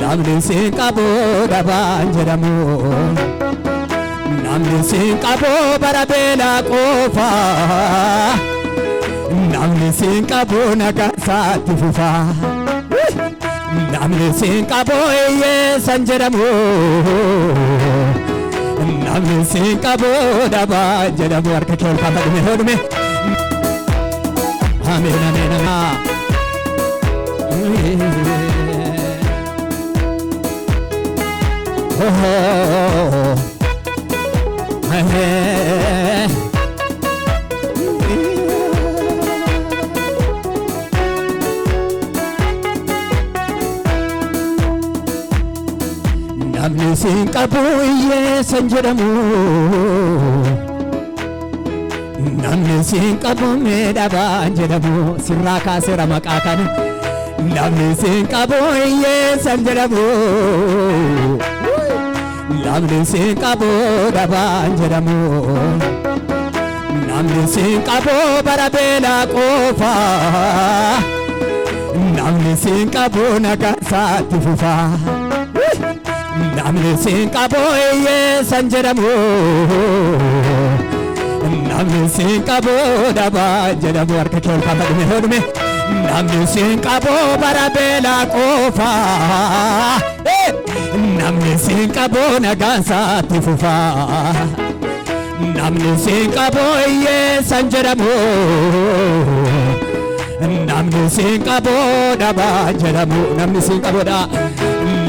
namni siin qabu dhabaan jedhamu namni siin qabu bara beelaa qofa namni siin qabu nagaa isaatti fufa namni siin qabu hiyyeessan jedhamu namni siin qabu dhabaan jedhamu harka kee ol kaafadhume hodhume ameen ameen namni siin qabu hiyyeessan jedhamu namni siin qabu dhabaan jedhamu sirraa kaaseera maqaa kana namni siin qabu hiyyeessan jedhamu namni siin qabu dhabaan jedhamu namni siin qabu bara beelaa qofa namni siin qabu nagaa isaatti fufa namni siin qabu hiyyeessan jedhamu namni siin qabu dhabaan jedhamu harka kee ol kaafadhume hodhume namni siin qabu bara beelaa qofa namni siin qabu nagaa isaatti fufa namni siin qabu hiyyeessan jedhamu namni siin qabu dhabaan jedhamu namni siin qabudha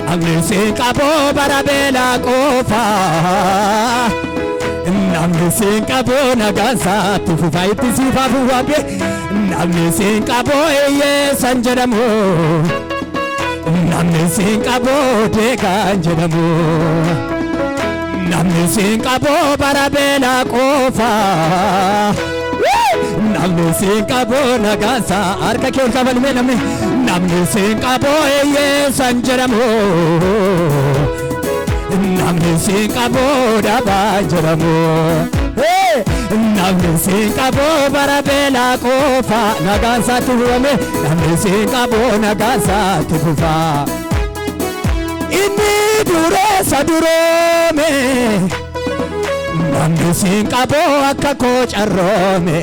namni siin qabu bara beelaa qofa namni siin qabu nagaa isaatti fufa itti siifaaf waabbe namni siin qabu hiyyeessan jedhamu namni siin qabu deegaan jedhamu namni siin qabu bara beelaa qofa namni siin qabu nagaa isaa harka kee ol kaafadhume namni siin qabu hiyyeessan jedhamu namni siin qabu dhabaan jedhamu namni siin qabu bara beelaa qofa nagaa isaatti fufame namni siin qabu nagaa isaatti fufa inni dureessa duroome namni siin qabu akka koo carroome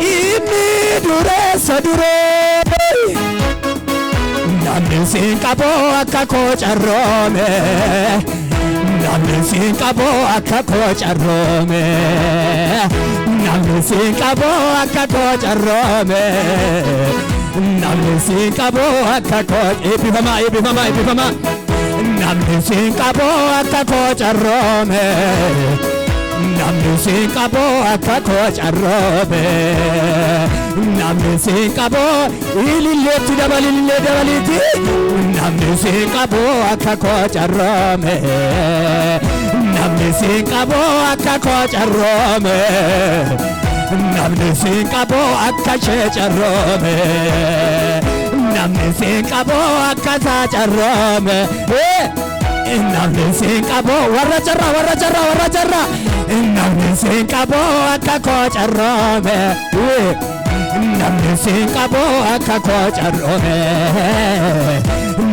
inni dureessa duroome namni siin qabu akka koo carroome namni siin qabu akka koo carroome namni siin qabu akka koo carroome namni siin qabu akka koo eebbifamaa namni siin qabu akka koo carroome namni siin qabu akka koo carroome namni siin qabu ililleetti dabaliiti namni siin qabu akka koo carroome namni siin qabu akka koo carroome namni siin qabu akka ishee carroome namni siin qabu akka isaa carroome namni siin qabu warra carraa namni siin qabu akka koo carroome namni siin qabu akka koo carroome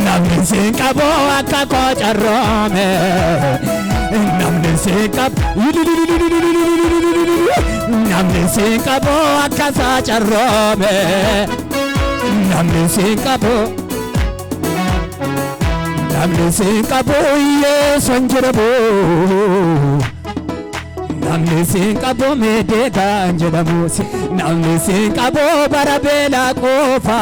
namni siin qabu akka koo carroome namni siin qabu namni siin qabu akka isaa carroome namni siin qabu namni siin qabu hiyyeessan jedhamu namni siin qabu deegaan jedhamu namni siin qabu bara beelaa qofa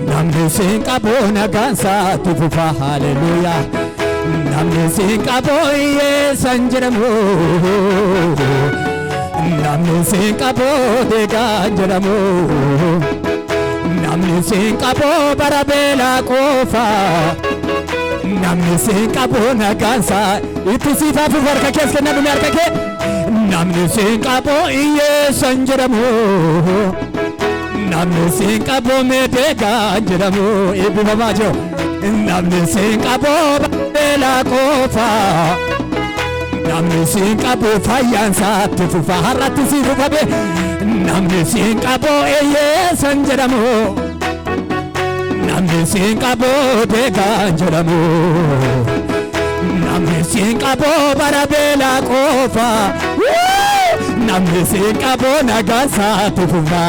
namni siin qabu nagaan isaatti fufa haleluuyaa namni siin qabu hiyyeessan jedhamu namni siin qabu deegaan jedhamu namni siin qabu bara beelaa qofa namni siin qabu nagaan isaa itti siifaaf harka kees kenna dhume harka kee namni siin qabu hiyyeessan jedhamu namni siin qabu deegaan jedhamu eebbifamaa jiru namni siin qabu beelaa qofa namni siin qabu fayyaan isaatti fufa har'atti si fufame namni siin qabu hiyyeessan jedhamu namni siin qabu deegaan jedhamu namni siin qabu bara beelaa qofa namni siin qabu nagaan isaatti fufa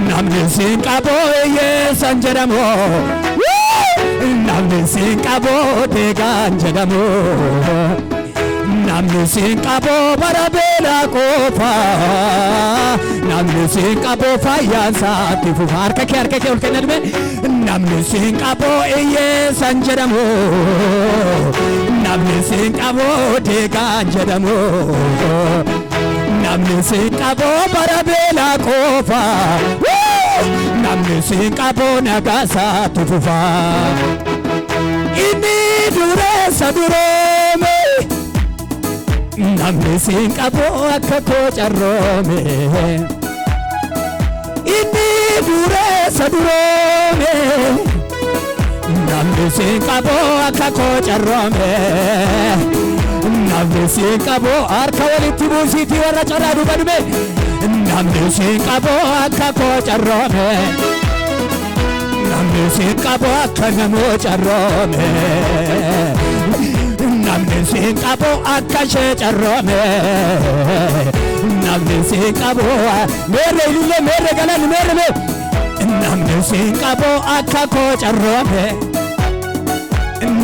namni siin qabu hiyyeessan jedhamu namni siin qabu deegaan jedhamu namni siin qabu bara beelaa qofa namni siin qabu fayyaan isaatti fufa harka kee ol kenna dhume namni siin qabu hiyyeessan jedhamu namni siin qabu deegaan jedhamu namni siin qabu bara beelaa qofa namni siin qabu nagaa isaatti fufa inni dureessa duroome namni siin qabu akka koo carroome inni dureessa duroome namni siin qabu akka koo carroome namni siin qabu harka walitti buusiitii warra carraa duuba dhume namni siin qabu akka koo carroome namni siin qabu akka namoo carroome namni siin qabu akka ishee carroome namni siin qabu meerre ilillee meerre galan meerre namni siin qabu akka koo carroome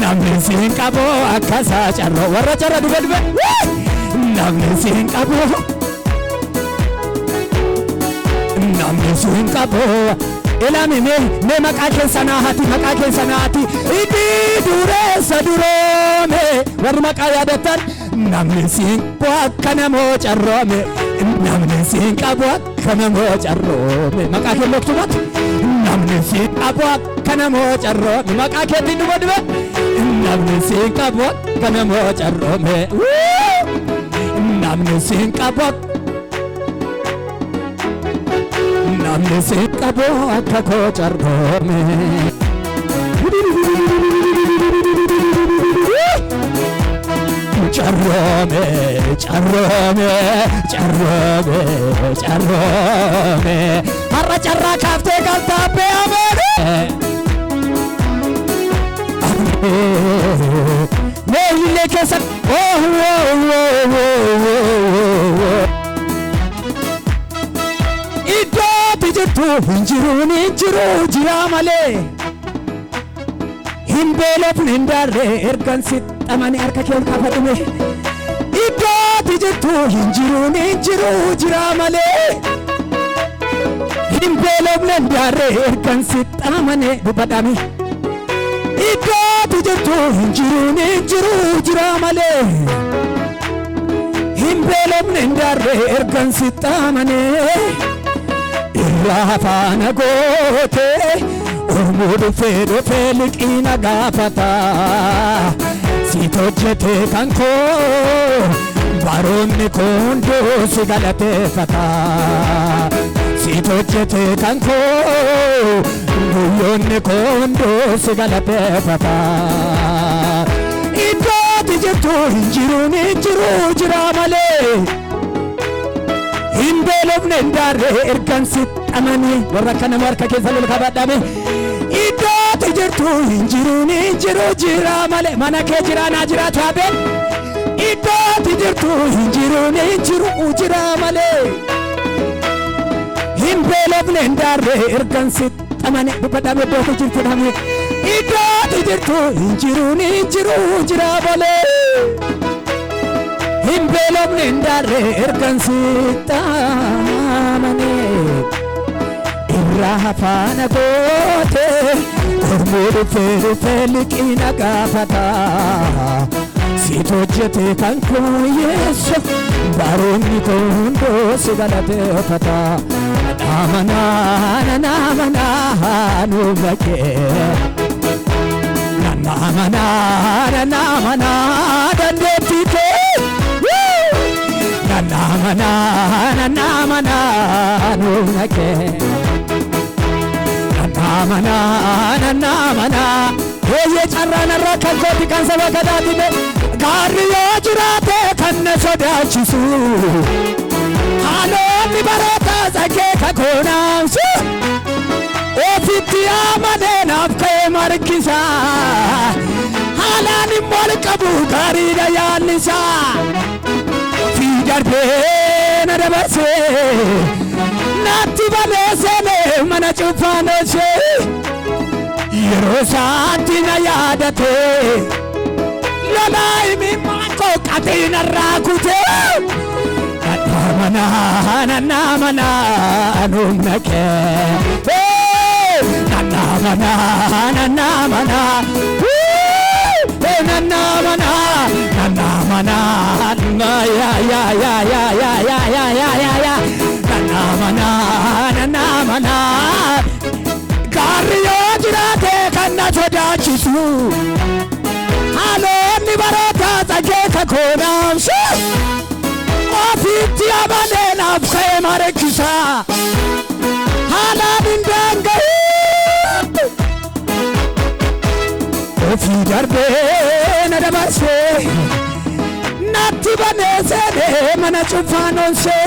namni siin qabu akka isaa carroo warra carra dhufe namni siin qabu namni siin qabu ilami me maqaa keessa naati itti dureessa duroome warri maqaa yaadatan namni siin qabu akka namoo carroome namni siin qabu akka namoo carroome maqaa kee moktumatti namni siin qabu akka namoo carroome maqaa keetiin dhufa dhufe namni siin qabu akka namoo carroome namni siin qabu namni siin qabu akka koo carroome carroome carroome carroome carroome har'a carraa kaaftee galtaabbee ameene meeyillee keessa iddootti jirtu hin jiru jira malee hin beelofne hin daarre ergan sixxamanii harka kee ol kaafadhume iddootti jirtu hin jiru jira malee hin beelofne hin daarre ergan sixxamanii dubbadhame iddootti jirtu hin jiru jira malee hin beelofne hin daarre ergan sixxamanii irraa faana gootee ormoo dhufee liqina gaafata siit hojjete kan koo baroonni koo hunduu si galateeffata siit hojjete kan koo guyyoonni koo hunduu si galateeffata iddootti jirtu hin jiru jira malee hin beelofne hin daarre ergan sixxamanii warra kana harka keessa lol kabadhame iddootti jirtu hin jiru jira malee mana kee jiraanaa jiraatu habeen iddootti jirtu hin jiru jira malee hin beelofne hin daarre ergan sixxamanii dubbadhame iddootti jirtu dhame iddootti jirtu hin jiru jira malee hin beelofne hin daarre ergan sixxamanii irraa faana gootee ormoo dhufee liqina gaafata siit hojjete kan koo yeesso baroonni koo hunduu si galateeffata naamanaa nuuma kee naamanaa dandeettii kee naamanaa nuuma kee naamanaa Oye carraan irraa kan kooti kan saba gadaatine gaarri yoo jiraate kan na sodaachisu haalonni baroota sakee kakoonaamsu ofitti harkisa haalaan immoo qabu gaariidha yaannisa fi darbee na dabarse naatti baleessee mana cufaanose yeroo isaatti na yaadate lolaa imimmaan koo qatii narraa kute Nana numna ke nana mana nana mana ya nana mana kariyo jirate kanna sodachisu halo ni barata take ka konam Ofiti abadena fkhe mare kisa halan indanga Ofi darbe na dabase natti banese mana chufanonse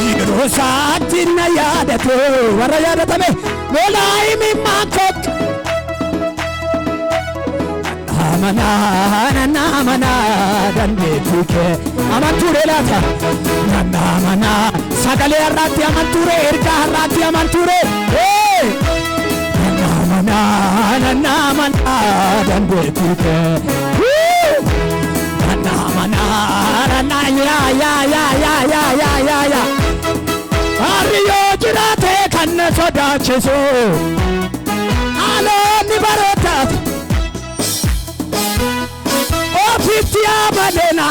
Yiro saati na yadate wara yadatame molai mi makot Mana dandeetike amanture lata mana sagale arratti amanture erga arratti amanture mana dandeetike mana ya ariyo jirate kan sodachisu alo ni barotat Ofitiya badena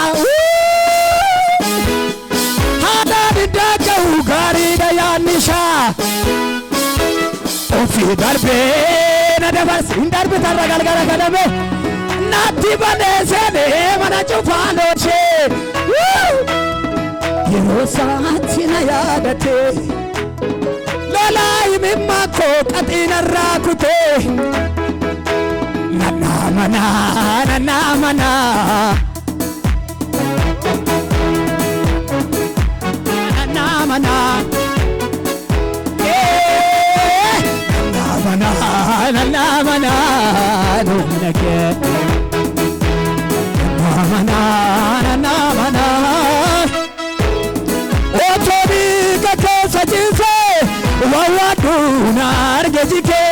hada daga ugari da yanisha Ofi darbe na dabas darbe taragal gara kadame nati banese ne mana chufano che Yero saati na yadate lalai mimma ko katina rakute Nana mana Nana mana numnake Nana mana Otobi kake sajise wawadu nargejike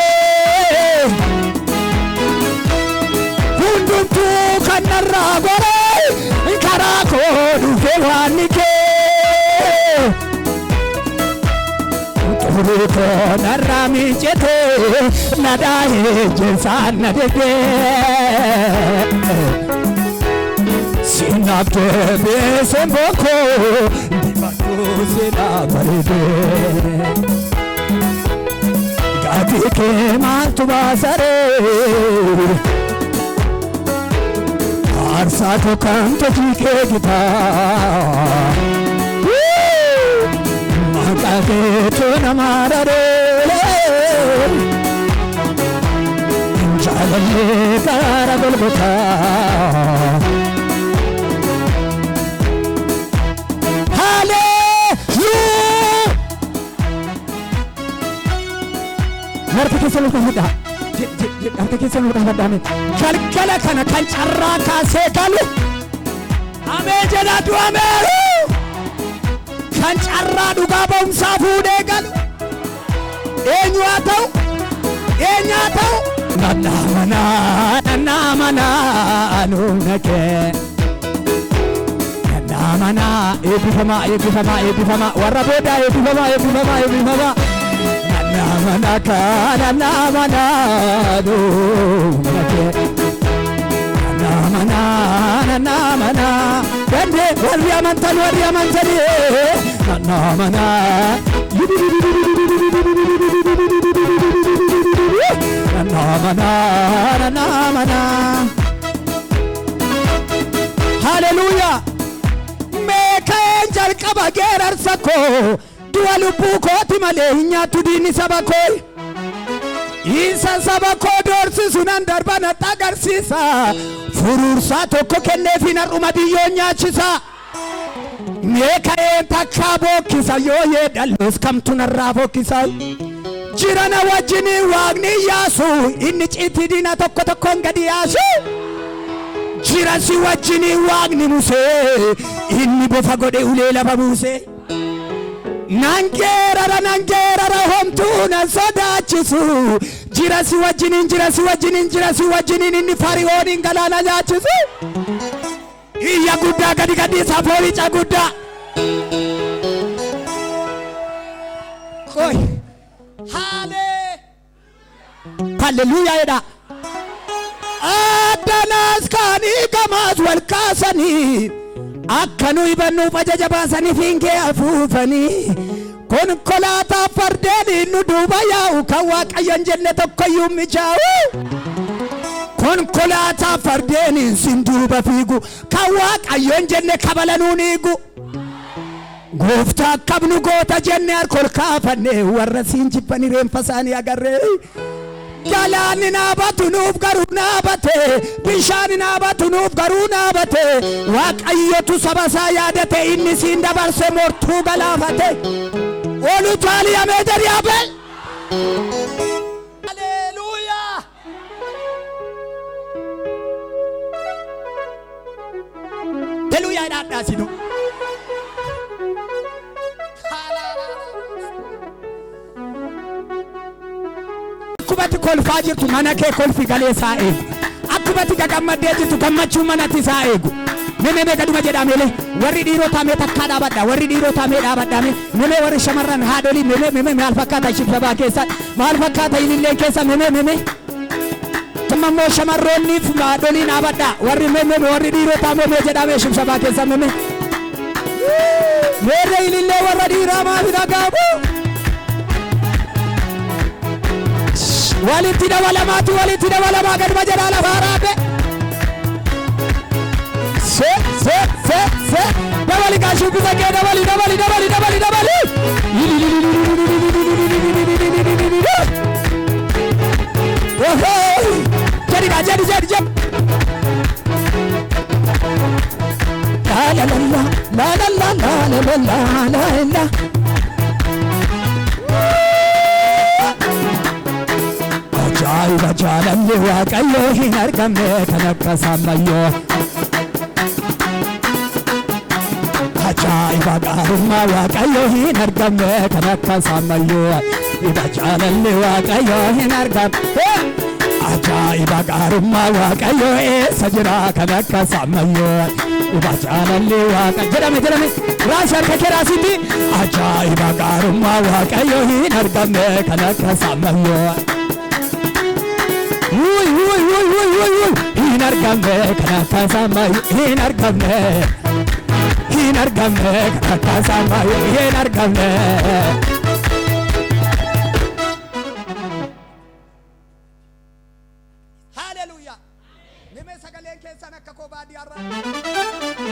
Hundumtu kanarra gore karako dufe wanike Turuko narami chete nadahe jensan nadege Sinapte besemboko dimako sena barede Gati ke mantu basare Arsa to kanto jike gita Maka ke to namarare Jalalle kara golgota Hallelujah Narka ke selu kahda Harka keessa nu dhaabadhaame galgala kana kan carraa kaasee galu amee jedhatu ameeru kan carraa dhugaa ba'umsaa fuudhee galu eenyu haa ta'u nana mana nuunake nana mana eebbifama warra boodaa eebbifama Nana mana numnake Nana mana dande warri amantani Nana mana Nana mana Hallelujah Meka angel kabagerar sako Dualupu koti male hinyatu dini sabakoi Isa sabako dorsi sunan darbana tagarsisa Furursa toko kenne fina rumadiyo nyachisa Meka takka bokisa yoye dalos kamtuna rafokisa jirana wajjini waaqni yaasu inni citi diina tokko tokkoon gadi yaasu jirasi wajjini waaqni Musee inni bofa godhe ulee lafa buuse nangeerara homtuu na sodaachisu jirasi wajjiniin inni Fari'ooniin galaana nyaachisu iyya guddaa gadi safooricha guddaa Hallelujah jedha Addanas kaanii gamaas wal kaasanii akka nu hibannuuf ajaja baasanii fiingee afuufanii konkolaataa fardeen nu duuba yaa'u kan Waaqayyoon jenne tokkoyyuu mijaa'u konkolaataa fardeen sin duuba fiigu kan Waaqayyoon jenne kabalanuun hiigu Gooftaa qabnu goota jenne harkol kaafanne warra siin jibbanii reenfa isaanii agarree galaanni naabatu nuuf garuu naabate bishaan naabatu nuuf garuu naabate Waaqayyotu saba isaa yaadate inni siin dabarse mortuu galaafate olu jaaliyamee jedhiyaabe Haleluuyaa Haleluuyaa dhaadhaasinu akkubati kolfaa jirtu mana kee kolfi galee isaa eegu akkubati gagammaddee jirtu gammachuu manatti isaa eegu meme gaduma jedhamele warri dhiirotaa mee takkaa dhaabadha warri dhiirotaa mee dhaabadha meme warri shamarran haadholii meme maal fakkaata shibsabaa keessa maal fakkaata ilillee keessa meme tamammoo shamarroonniif haadholii dhaabadha warri meme warri dhiirotaa meme jedhamee shibsabaa keessa meme ilillee warra dhiiraa maaf dhagaabu walitti dabalamaa gaduma jedhaa lafa haraabe dabali kaa shubbisa kee dabali jedhi la Ajaa'iba jaalalli Waaqayyoo hin argamne kan akka Saammayyoo Ajaa'iba gaarummaa Waaqayyoo hin argamne kan akka Saammayyoo Ajaa'iba jaalalli Waaqayyoo hin argamne Ajaa'iba gaarummaa Waaqayyoo eessa jira kan akka Saammayyoo Ajaa'iba jaalalli Waaqayyoo jedhame raasii harka kee raasiitti Ajaa'iba gaarummaa Waaqayyoo hin argamne kan akka Saammayyoo hin argamne kan akka Saammayyoo hin argamne kan akka Saammayyoo hin argamne Haleluuyaa nime sagaleen keessan akka koo baadiyyaarraa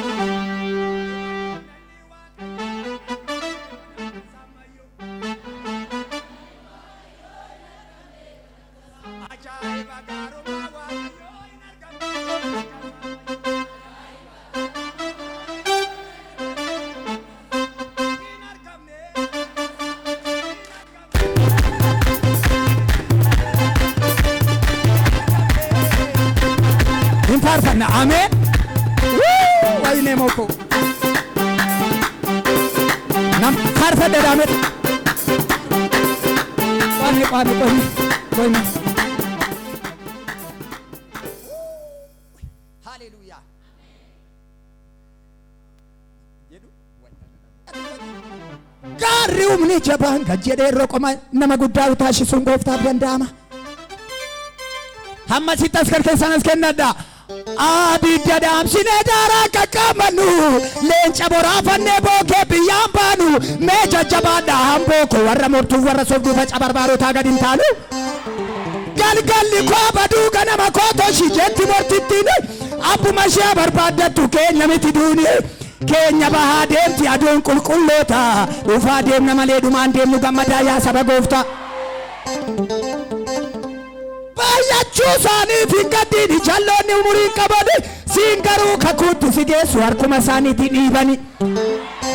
Farfana amen wayne moko nam farfada damet wani hallelujah yedu gaarri umni jabaan gajjedee roqoma nama guddaa utaashisuun gooftaaf danda'ama hamma sittas keessan kennadha Abidda daamsine daara kakkamanu leenca boraafanne bookee biyyaan baanu mee jajjabaadha hambooko warra mortuu warra sobduu faca barbaarotaa gad hin taanu galgalli koo baduu ganama kootoo shijeetti mortittiin abbuma ishee barbaaddattu keenya miti duuni keenya bahaa deemti aduun qulqulloota dhufaa deemna malee dhumaan deemnu gammadaa yaa saba gooftaa Baay'achuusaanii fi gaddiin jalloonni umuriin qabani siin garuu kakuutti si geessu harkuma isaaniitiin dhiibani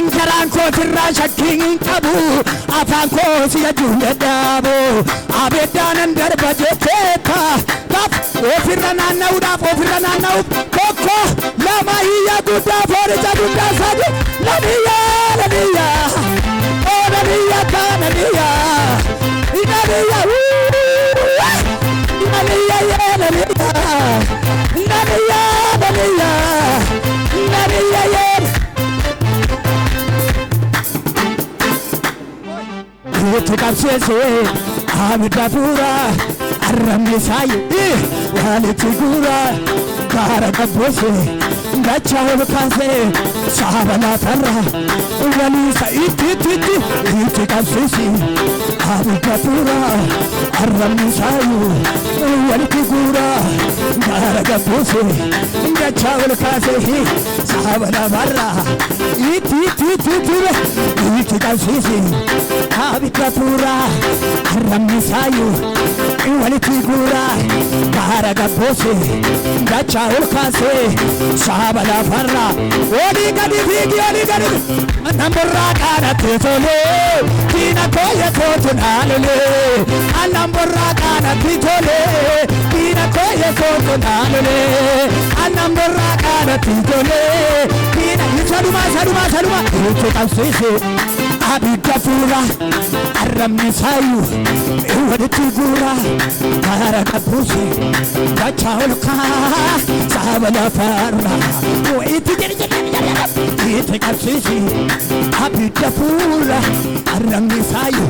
Inkaraan koo sirraa shakkiin hin qabu afaan koo si yajuun dadhabu abeddaanan darba jetteetta kaf ofirra naanna'uudhaaf tokko lama hiyya guddaa foonicha guddaa sadi lamiyya lamiyya oo lamiyya lamiyya lamiyya lamiyya lamiyya lamiyya lamiyya Itti qabsiise abidda fuura arrabni saayi walitti guura gaara qabboose dachaa ol kaase saaba laatarra waliisa itti qabsiise abidda fuura arrabni saayi walitti guura gaara qabboose dachaa ol kaase saaba laatarra itti qabsiise abidda fuura arrabni saayi walitti guura gaara qabboose dachaa ol kaase saaba laatarra olii gadi fiigi olii gadi annamborraa qaanatti tole diina kooyya kootu naalole annamborraa qaanatti tole diina kooyya kootu naalole annamborraa qaanatti tole diina saduma itti qabsiise abidda fuura arrabni saayi walitti guura gaara qabboose dachaa ol kaase saaba laatarra itti qabsiise abidda fuura arrabni saayi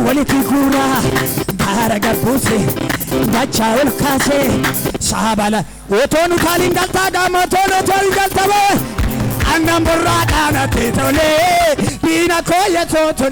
walitti guura gaara qabboose dachaa ol kaase saaba laatarra otoon utaalin galtaa gaamotoon otoon galtaba annamborraa qaanatti tole diina kooyya kootu